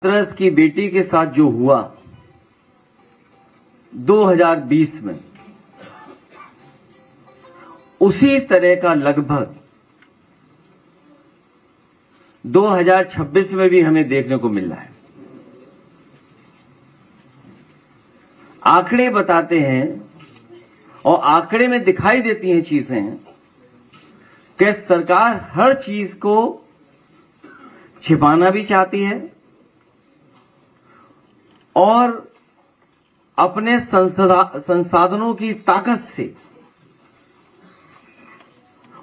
हाथरस की बेटी के साथ जो हुआ 2020 में, उसी तरह का लगभग 2026 में भी हमें देखने को मिल रहा है। आंकड़े बताते हैं और आंकड़े में दिखाई देती हैं चीजें कि सरकार हर चीज को छिपाना भी चाहती है और अपने संसाधनों की ताकत से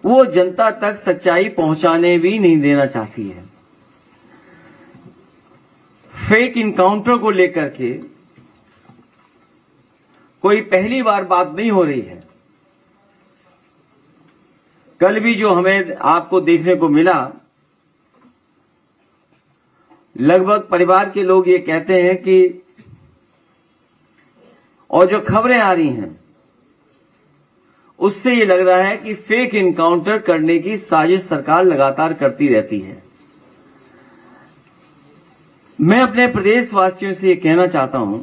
वो जनता तक सच्चाई पहुंचाने भी नहीं देना चाहती है। फेक इनकाउंटर को लेकर के कोई पहली बार बात नहीं हो रही है। कल भी जो हमें आपको देखने को मिला, लगभग परिवार के लोग ये कहते हैं कि, और जो खबरें आ रही हैं उससे ये लग रहा है कि फेक इनकाउंटर करने की साजिश सरकार लगातार करती रहती है। मैं अपने प्रदेशवासियों से ये कहना चाहता हूं,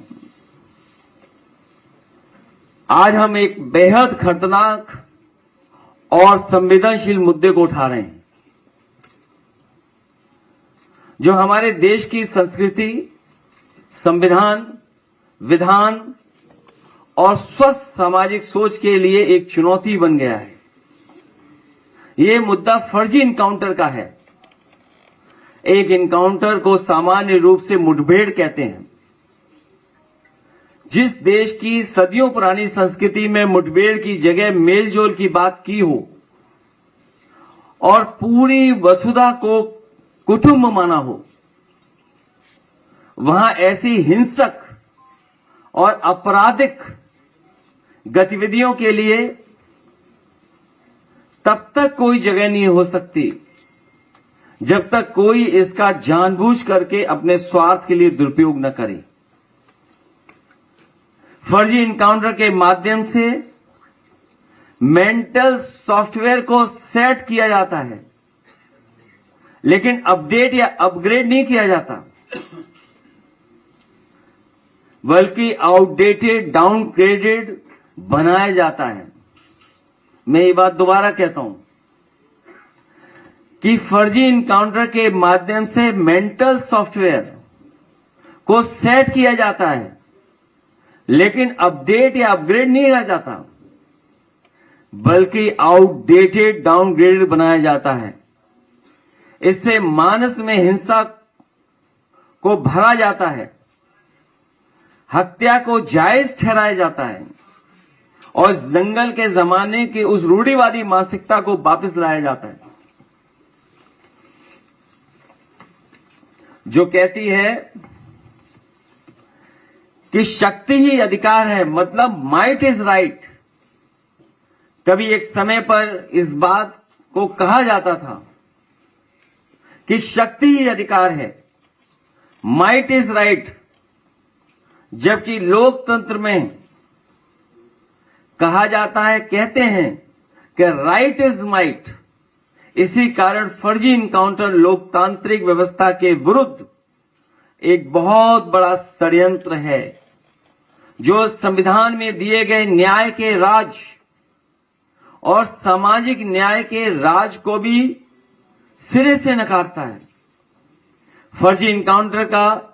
आज हम एक बेहद खतरनाक और संवेदनशील मुद्दे को उठा रहे हैं, जो हमारे देश की संस्कृति, संविधान, विधान और स्वस्थ सामाजिक सोच के लिए एक चुनौती बन गया है। यह मुद्दा फर्जी इनकाउंटर का है। एक इनकाउंटर को सामान्य रूप से मुठभेड़ कहते हैं। जिस देश की सदियों पुरानी संस्कृति में मुठभेड़ की जगह मेलजोल की बात की हो और पूरी वसुधा को कुटुंब माना हो, वहां ऐसी हिंसक और आपराधिक गतिविधियों के लिए तब तक कोई जगह नहीं हो सकती जब तक कोई इसका जानबूझ करके अपने स्वार्थ के लिए दुरुपयोग न करे। फर्जी इनकाउंटर के माध्यम से मेंटल सॉफ्टवेयर को सेट किया जाता है, लेकिन अपडेट या अपग्रेड नहीं किया जाता, बल्कि आउटडेटेड, डाउनग्रेडेड बनाया जाता है। मैं ये बात दोबारा कहता हूं कि फर्जी इनकाउंटर के माध्यम से मेंटल सॉफ्टवेयर को सेट किया जाता है, लेकिन अपडेट या अपग्रेड नहीं किया जाता, बल्कि आउटडेटेड, डाउनग्रेडेड बनाया जाता है। इससे मानस में हिंसा को भरा जाता है, हत्या को जायज ठहराया जाता है और जंगल के जमाने की उस रूढ़िवादी मानसिकता को वापस लाया जाता है, जो कहती है कि शक्ति ही अधिकार है, मतलब माइट इज राइट। कभी एक समय पर इस बात को कहा जाता था कि शक्ति ही अधिकार है, माइट इज राइट, जबकि लोकतंत्र में कहा जाता है, कहते हैं कि राइट इज माइट। इसी कारण फर्जी इनकाउंटर लोकतांत्रिक व्यवस्था के विरुद्ध एक बहुत बड़ा षड्यंत्र है, जो संविधान में दिए गए न्याय के राज और सामाजिक न्याय के राज को भी सिरे से नकारता है। फर्जी इनकाउंटर का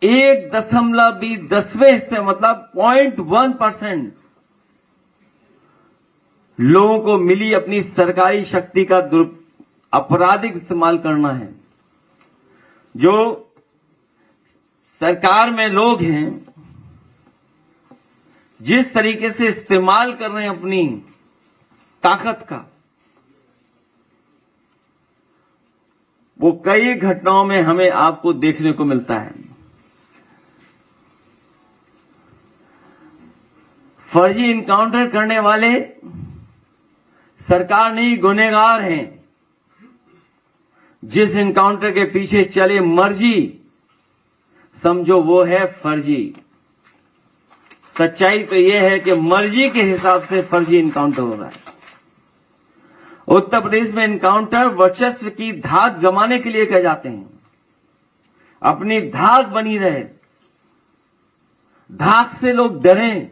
1.10वें हिस्से, मतलब 0.1% लोगों को मिली अपनी सरकारी शक्ति का आपराधिक इस्तेमाल करना है। जो सरकार में लोग हैं, जिस तरीके से इस्तेमाल कर रहे हैं अपनी ताकत का, वो कई घटनाओं में हमें आपको देखने को मिलता है। फर्जी इनकाउंटर करने वाले सरकार नहीं, गुनहगार हैं। जिस इनकाउंटर के पीछे चले मर्जी, समझो वो है फर्जी। सच्चाई तो यह है कि मर्जी के हिसाब से फर्जी इनकाउंटर हो रहा है। उत्तर प्रदेश में इनकाउंटर वर्चस्व की धाक जमाने के लिए किए जाते हैं। अपनी धाक बनी रहे, धाक से लोग डरें,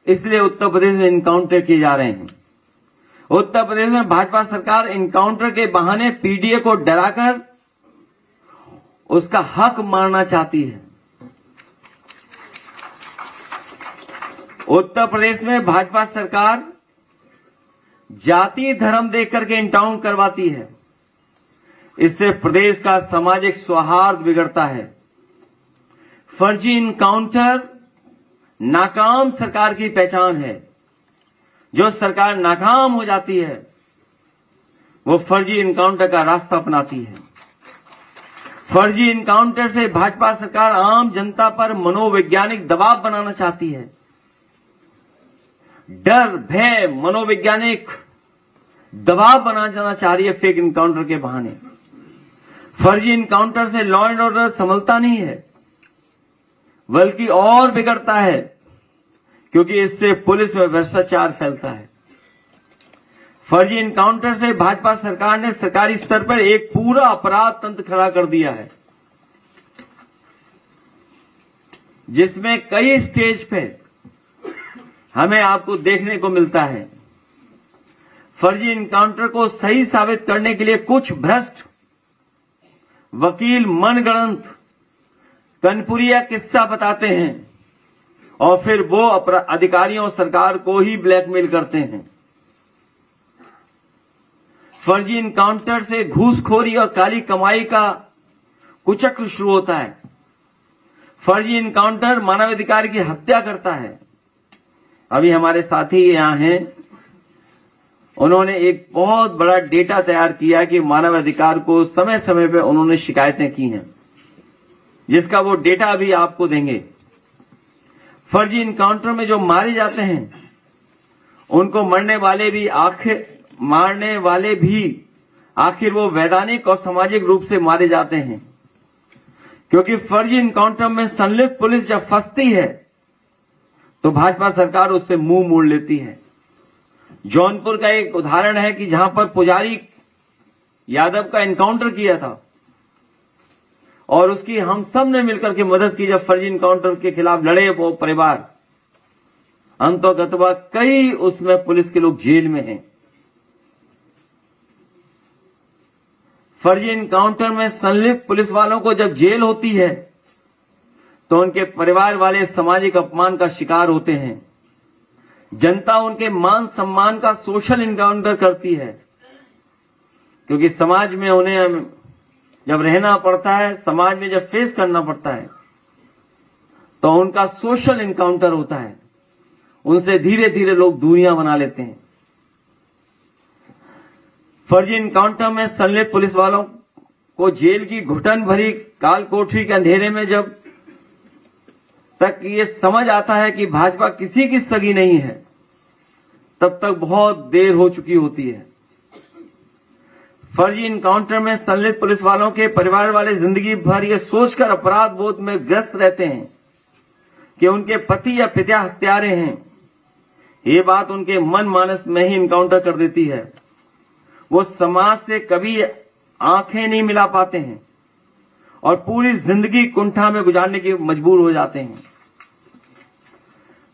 इसलिए उत्तर प्रदेश में इनकाउंटर किए जा रहे हैं। उत्तर प्रदेश में भाजपा सरकार इनकाउंटर के बहाने पीडीए को डराकर उसका हक मारना चाहती है। उत्तर प्रदेश में भाजपा सरकार जाति धर्म देख करके इनकाउंटर करवाती है। इससे प्रदेश का सामाजिक सौहार्द बिगड़ता है। फर्जी इनकाउंटर नाकाम सरकार की पहचान है। जो सरकार नाकाम हो जाती है वो फर्जी इनकाउंटर का रास्ता अपनाती है। फर्जी इनकाउंटर से भाजपा सरकार आम जनता पर मनोवैज्ञानिक दबाव बनाना चाहती है। डर, भय, मनोवैज्ञानिक दबाव बनाना चाह रही है फेक इनकाउंटर के बहाने। फर्जी इनकाउंटर से लॉ एंड ऑर्डर संभलता नहीं है, बल्कि और बिगड़ता है, क्योंकि इससे पुलिस में भ्रष्टाचार फैलता है। फर्जी इनकाउंटर से भाजपा सरकार ने सरकारी स्तर पर एक पूरा अपराध तंत्र खड़ा कर दिया है, जिसमें कई स्टेज पे हमें आपको देखने को मिलता है। फर्जी इनकाउंटर को सही साबित करने के लिए कुछ भ्रष्ट वकील मनगढ़ंत कनपुरिया किस्सा बताते हैं और फिर वो अधिकारियों और सरकार को ही ब्लैकमेल करते हैं। फर्जी इनकाउंटर से घूसखोरी और काली कमाई का कुचक्र शुरू होता है। फर्जी इनकाउंटर मानवाधिकार की हत्या करता है। अभी हमारे साथी यहां हैं, उन्होंने एक बहुत बड़ा डेटा तैयार किया कि मानवाधिकार को समय समय पर उन्होंने शिकायतें की हैं, जिसका वो डेटा अभी आपको देंगे। फर्जी इनकाउंटर में जो मारे जाते हैं उनको मारने वाले भी आखिर वो वैधानिक और सामाजिक रूप से मारे जाते हैं, क्योंकि फर्जी इनकाउंटर में संलिप्त पुलिस जब फंसती है तो भाजपा सरकार उससे मुंह मोड़ लेती है। जौनपुर का एक उदाहरण है कि जहां पर पुजारी यादव का इनकाउंटर किया था और उसकी हम सब ने मिलकर के मदद की। जब फर्जी इनकाउंटर के खिलाफ लड़े वो परिवार, अंततः कई उसमें पुलिस के लोग जेल में हैं। फर्जी इनकाउंटर में संलिप्त पुलिस वालों को जब जेल होती है तो उनके परिवार वाले सामाजिक अपमान का शिकार होते हैं। जनता उनके मान सम्मान का सोशल इनकाउंटर करती है, क्योंकि समाज में उन्हें जब रहना पड़ता है, समाज में जब फेस करना पड़ता है, तो उनका सोशल इनकाउंटर होता है। उनसे धीरे धीरे लोग दूरियां बना लेते हैं। फर्जी इनकाउंटर में संलिप्त पुलिस वालों को जेल की घुटन भरी काल कोठरी के अंधेरे में जब तक ये समझ आता है कि भाजपा किसी की सगी नहीं है, तब तक बहुत देर हो चुकी होती है। फर्जी इनकाउंटर में संलिप्त पुलिस वालों के परिवार वाले जिंदगी भर ये सोचकर अपराध बोध में ग्रस्त रहते हैं कि उनके पति या पिता हत्यारे हैं। ये बात उनके मन मानस में ही इनकाउंटर कर देती है। वो समाज से कभी आंखें नहीं मिला पाते हैं और पूरी जिंदगी कुंठा में गुजारने की मजबूर हो जाते हैं।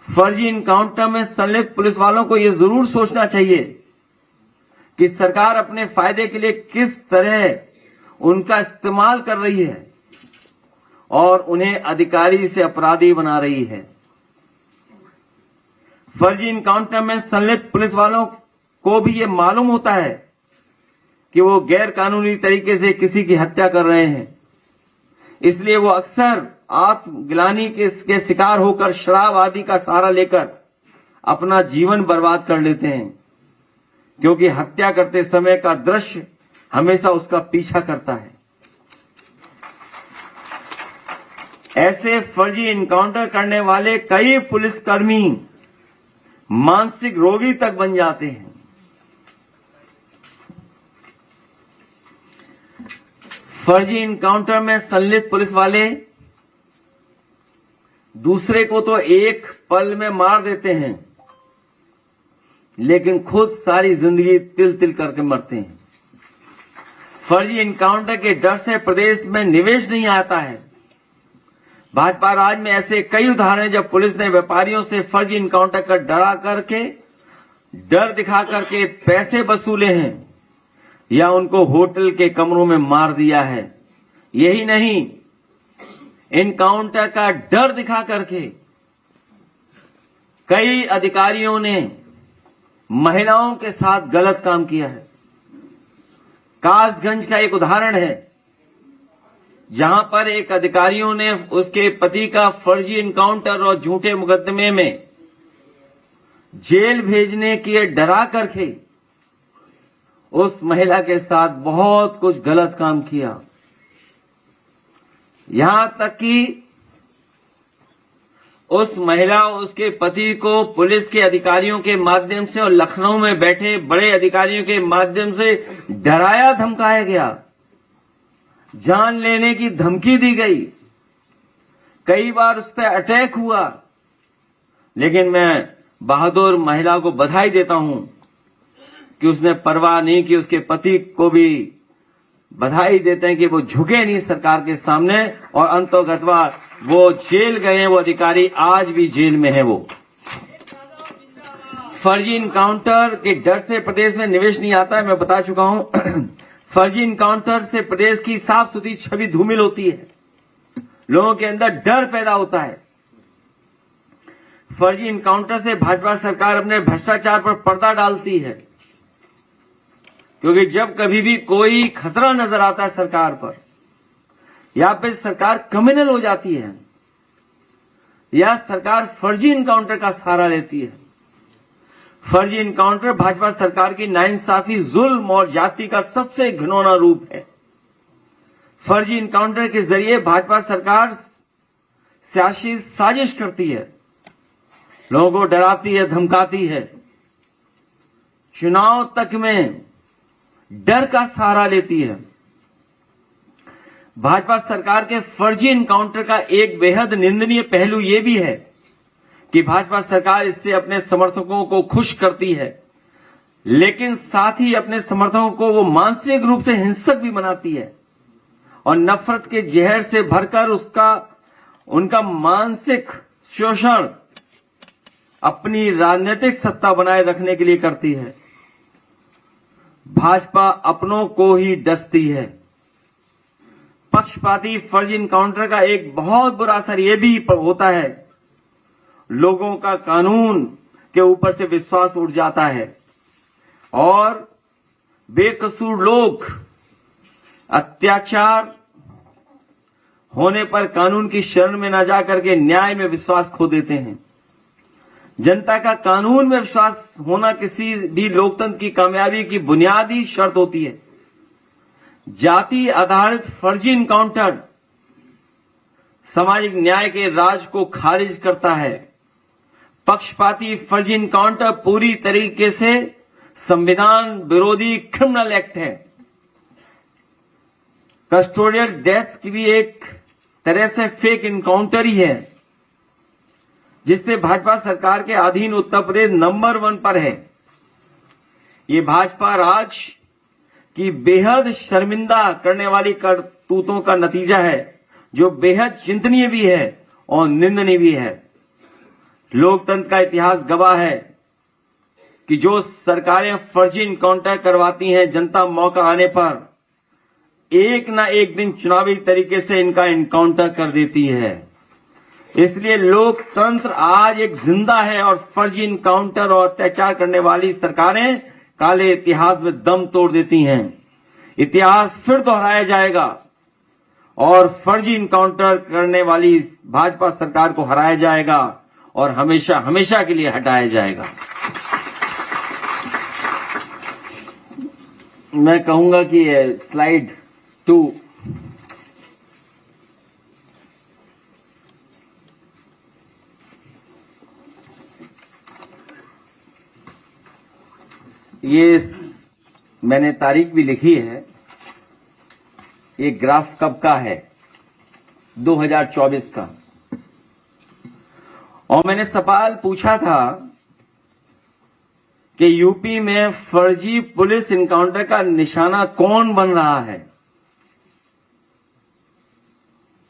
फर्जी इनकाउंटर में संलिप्त पुलिस वालों को यह जरूर सोचना चाहिए कि सरकार अपने फायदे के लिए किस तरह उनका इस्तेमाल कर रही है और उन्हें अधिकारी से अपराधी बना रही है। फर्जी इनकाउंटर में संलिप्त पुलिस वालों को भी यह मालूम होता है कि वो गैर कानूनी तरीके से किसी की हत्या कर रहे हैं, इसलिए वो अक्सर आत्मग्लानि के शिकार होकर शराब आदि का सहारा लेकर अपना जीवन बर्बाद कर लेते हैं, क्योंकि हत्या करते समय का दृश्य हमेशा उसका पीछा करता है। ऐसे फर्जी इनकाउंटर करने वाले कई पुलिसकर्मी मानसिक रोगी तक बन जाते हैं। फर्जी इनकाउंटर में संलिप्त पुलिस वाले दूसरे को तो एक पल में मार देते हैं, लेकिन खुद सारी जिंदगी तिल तिल करके मरते हैं। फर्जी इनकाउंटर के डर से प्रदेश में निवेश नहीं आता है। भाजपा राज में ऐसे कई उदाहरण हैं जब पुलिस ने व्यापारियों से फर्जी इनकाउंटर कर डर दिखा करके पैसे वसूले हैं या उनको होटल के कमरों में मार दिया है। यही नहीं, इनकाउंटर का डर दिखा करके कई अधिकारियों ने महिलाओं के साथ गलत काम किया है। कासगंज का एक उदाहरण है जहां पर एक अधिकारियों ने उसके पति का फर्जी इनकाउंटर और झूठे मुकदमे में जेल भेजने के डरा करके उस महिला के साथ बहुत कुछ गलत काम किया। यहां तक कि उस महिला उसके पति को पुलिस के अधिकारियों के माध्यम से और लखनऊ में बैठे बड़े अधिकारियों के माध्यम से डराया धमकाया गया, जान लेने की धमकी दी गई, कई बार उस पर अटैक हुआ। लेकिन मैं बहादुर महिला को बधाई देता हूं कि उसने परवाह नहीं की। उसके पति को भी बधाई देते हैं कि वो झुके नहीं सरकार के सामने और अंतोगतवा वो जेल गए। वो अधिकारी आज भी जेल में है। वो फर्जी इनकाउंटर के डर से प्रदेश में निवेश नहीं आता है, मैं बता चुका हूं। फर्जी इनकाउंटर से प्रदेश की साफ सुथरी छवि धूमिल होती है, लोगों के अंदर डर पैदा होता है। फर्जी इनकाउंटर से भाजपा सरकार अपने भ्रष्टाचार पर पर्दा डालती है, क्योंकि जब कभी भी कोई खतरा नजर आता है सरकार पर या फिर सरकार क्रिमिनल हो जाती है या सरकार फर्जी इनकाउंटर का सहारा लेती है। फर्जी इनकाउंटर भाजपा सरकार की नाइंसाफी, जुल्म और जाति का सबसे घिनौना रूप है। फर्जी इनकाउंटर के जरिए भाजपा सरकार सियासी साजिश करती है, लोगों को डराती है, धमकाती है, चुनाव तक में डर का सहारा लेती है। भाजपा सरकार के फर्जी इनकाउंटर का एक बेहद निंदनीय पहलू यह भी है कि भाजपा सरकार इससे अपने समर्थकों को खुश करती है, लेकिन साथ ही अपने समर्थकों को वो मानसिक रूप से हिंसक भी बनाती है और नफरत के जहर से भरकर उनका मानसिक शोषण अपनी राजनीतिक सत्ता बनाए रखने के लिए करती है। भाजपा अपनों को ही डसती है। पक्षपाती फर्जी इनकाउंटर का एक बहुत बुरा असर यह भी होता है, लोगों का कानून के ऊपर से विश्वास उठ जाता है और बेकसूर लोग अत्याचार होने पर कानून की शरण में न जाकर के न्याय में विश्वास खो देते हैं। जनता का कानून में विश्वास होना किसी भी लोकतंत्र की कामयाबी की बुनियादी शर्त होती है। जाति आधारित फर्जी इनकाउंटर सामाजिक न्याय के राज को खारिज करता है। पक्षपाती फर्जी इनकाउंटर पूरी तरीके से संविधान विरोधी क्रिमिनल एक्ट है। कस्टोडियल डेथ्स की भी एक तरह से फेक इनकाउंटर ही है, जिससे भाजपा सरकार के अधीन उत्तर प्रदेश नंबर 1 पर है। ये भाजपा राज की बेहद शर्मिंदा करने वाली करतूतों का नतीजा है, जो बेहद चिंतनीय भी है और निंदनीय भी है। लोकतंत्र का इतिहास गवाह है कि जो सरकारें फर्जी इनकाउंटर करवाती हैं, जनता मौका आने पर एक ना एक दिन चुनावी तरीके से इनका इनकाउंटर कर देती है। इसलिए लोकतंत्र आज एक जिंदा है और फर्जी इनकाउंटर और अत्याचार करने वाली सरकारें काले इतिहास में दम तोड़ देती हैं। इतिहास फिर दोहराया जाएगा और फर्जी इनकाउंटर करने वाली भाजपा सरकार को हराया जाएगा और हमेशा हमेशा के लिए हटाया जाएगा। मैं कहूंगा कि स्लाइड 2 ये मैंने तारीख भी लिखी है। ये ग्राफ कब का है? 2024 का। और मैंने सवाल पूछा था कि यूपी में फर्जी पुलिस इनकाउंटर का निशाना कौन बन रहा है।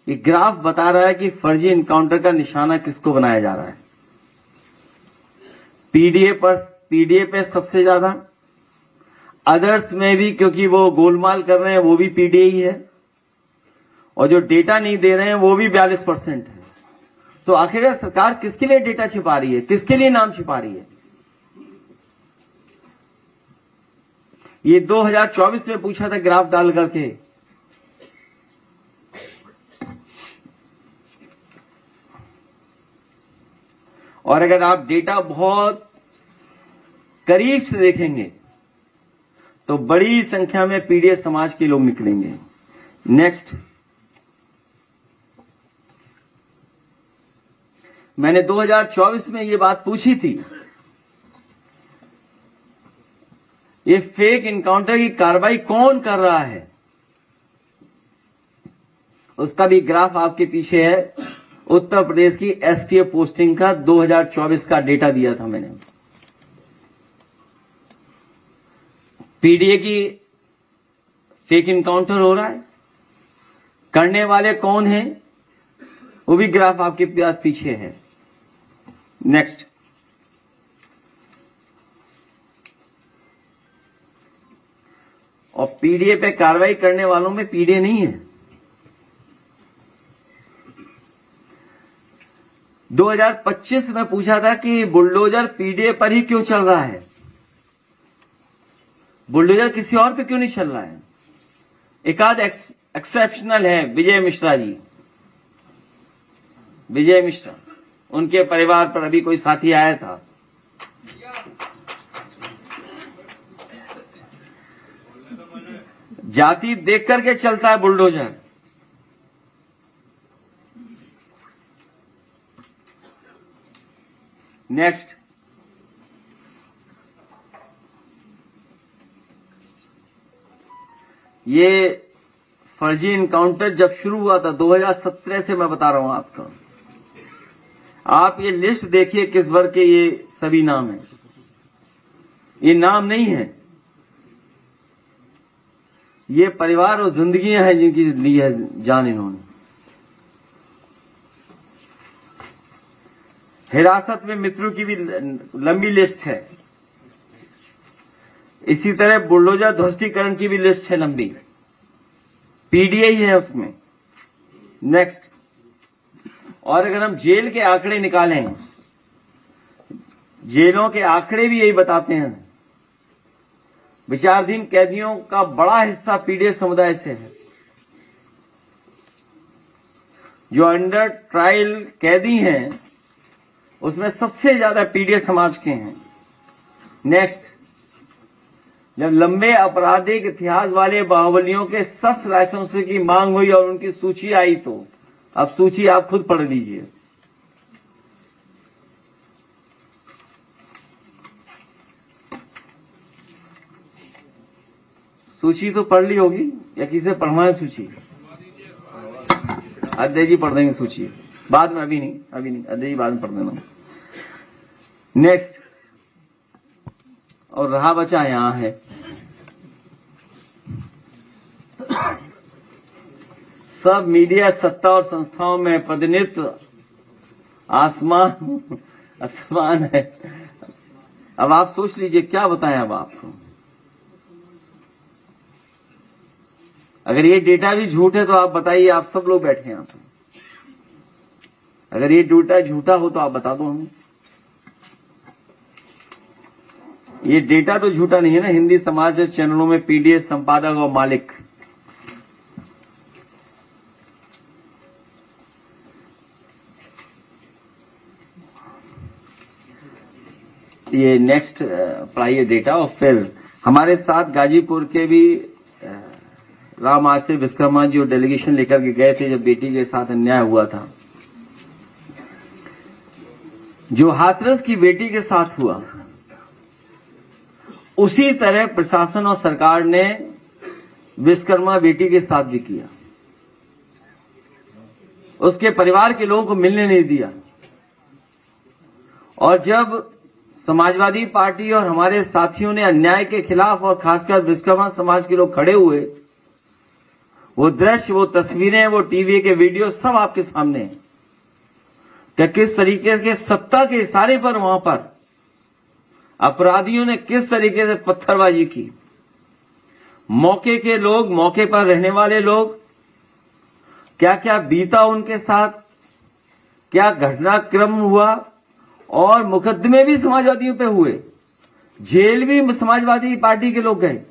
ये ग्राफ बता रहा है कि फर्जी इनकाउंटर का निशाना किसको बनाया जा रहा है। पीडीए पे सबसे ज्यादा, अदर्स में भी क्योंकि वो गोलमाल कर रहे हैं वो भी पीडीए ही है, और जो डेटा नहीं दे रहे हैं वो भी 42% है। तो आखिर सरकार किसके लिए डेटा छिपा रही है, किसके लिए नाम छिपा रही है। ये 2024 में पूछा था ग्राफ डाल करके। और अगर आप डेटा बहुत करीब से देखेंगे तो बड़ी संख्या में पीडीए समाज के लोग निकलेंगे। नेक्स्ट, मैंने 2024 में ये बात पूछी थी, ये फेक इनकाउंटर की कार्रवाई कौन कर रहा है, उसका भी ग्राफ आपके पीछे है। उत्तर प्रदेश की एसटीएफ पोस्टिंग का 2024 का डेटा दिया था मैंने। पीडीए की फेक इनकाउंटर हो रहा है, करने वाले कौन हैं वो भी ग्राफ आपके पीछे है। नेक्स्ट, और पीडीए पे कार्रवाई करने वालों में पीडीए नहीं है। 2025 में पूछा था कि बुलडोजर पीडीए पर ही क्यों चल रहा है, बुलडोजर किसी और पे क्यों नहीं चल रहा है। एक आध एक्सेप्शनल है, विजय मिश्रा जी, विजय मिश्रा, उनके परिवार पर अभी कोई साथी आया था। जाति देख करके चलता है बुलडोजर। नेक्स्ट, ये फर्जी इनकाउंटर जब शुरू हुआ था 2017 से, मैं बता रहा हूं आपको। आप ये लिस्ट देखिए किस वर्ग के ये सभी नाम हैं। ये नाम नहीं है, ये परिवार और जिंदगियां हैं जिनकी ली है जान इन्होंने। हिरासत में मित्रों की भी लंबी लिस्ट है। इसी तरह बुलडोजर ध्वस्तीकरण की भी लिस्ट है लंबी, पीडीए ही है उसमें। नेक्स्ट, और अगर हम जेल के आंकड़े निकालें, जेलों के आंकड़े भी यही बताते हैं, विचाराधीन कैदियों का बड़ा हिस्सा पीडीए समुदाय से है। जो अंडर ट्रायल कैदी हैं उसमें सबसे ज्यादा पीडीए समाज के हैं। नेक्स्ट, जब लंबे आपराधिक इतिहास वाले बाहुबलियों के शस्त्र लाइसेंस की मांग हुई और उनकी सूची आई, तो अब सूची आप खुद पढ़ लीजिए। सूची तो पढ़ ली होगी या किसे पढ़वाएं सूची? अध्यय जी पढ़ देंगे सूची बाद में, अभी नहीं अध्यय जी बाद में पढ़ देना। नेक्स्ट, और रहा बचा यहां है सब मीडिया सत्ता और संस्थाओं में प्रतिनिधित्व आसमान है। अब आप सोच लीजिए क्या बताएं अब आपको। अगर ये डेटा भी झूठ है तो आप बताइए, आप सब लोग बैठे हैं यहां पर, अगर ये डेटा झूठा हो तो आप बता दो हमें। ये डेटा तो झूठा नहीं है ना। हिंदी समाज चैनलों में पीडीए संपादक और मालिक, ये नेक्स्ट पढ़ाइए डेटा। और फिर हमारे साथ गाजीपुर के भी राम आसिफ विश्वकर्मा जी डेलीगेशन लेकर के गए थे जब बेटी के साथ अन्याय हुआ था। जो हाथरस की बेटी के साथ हुआ उसी तरह प्रशासन और सरकार ने विश्वकर्मा बेटी के साथ भी किया। उसके परिवार के लोगों को मिलने नहीं दिया, और जब समाजवादी पार्टी और हमारे साथियों ने अन्याय के खिलाफ और खासकर विश्वकर्मा समाज के लोग खड़े हुए, वो दृश्य, वो तस्वीरें, वो टीवी के वीडियो सब आपके सामने हैं कि किस तरीके के सत्ता के इशारे पर वहां पर अपराधियों ने किस तरीके से पत्थरबाजी की। मौके के लोग, मौके पर रहने वाले लोग, क्या क्या बीता उनके साथ, क्या घटनाक्रम हुआ, और मुकदमे भी समाजवादियों पे हुए, जेल भी समाजवादी पार्टी के लोग गए।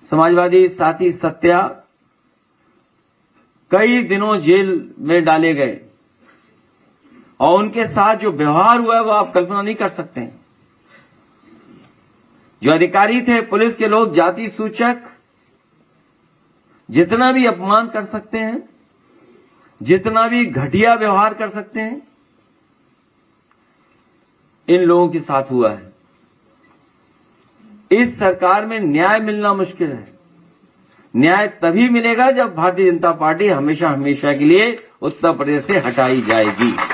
समाजवादी साथी सत्या कई दिनों जेल में डाले गए और उनके साथ जो व्यवहार हुआ है वो आप कल्पना नहीं कर सकते हैं। जो अधिकारी थे, पुलिस के लोग, जाति सूचक, जितना भी अपमान कर सकते हैं, जितना भी घटिया व्यवहार कर सकते हैं, इन लोगों के साथ हुआ है। इस सरकार में न्याय मिलना मुश्किल है। न्याय तभी मिलेगा जब भारतीय जनता पार्टी हमेशा हमेशा के लिए उत्तर प्रदेश से हटाई जाएगी।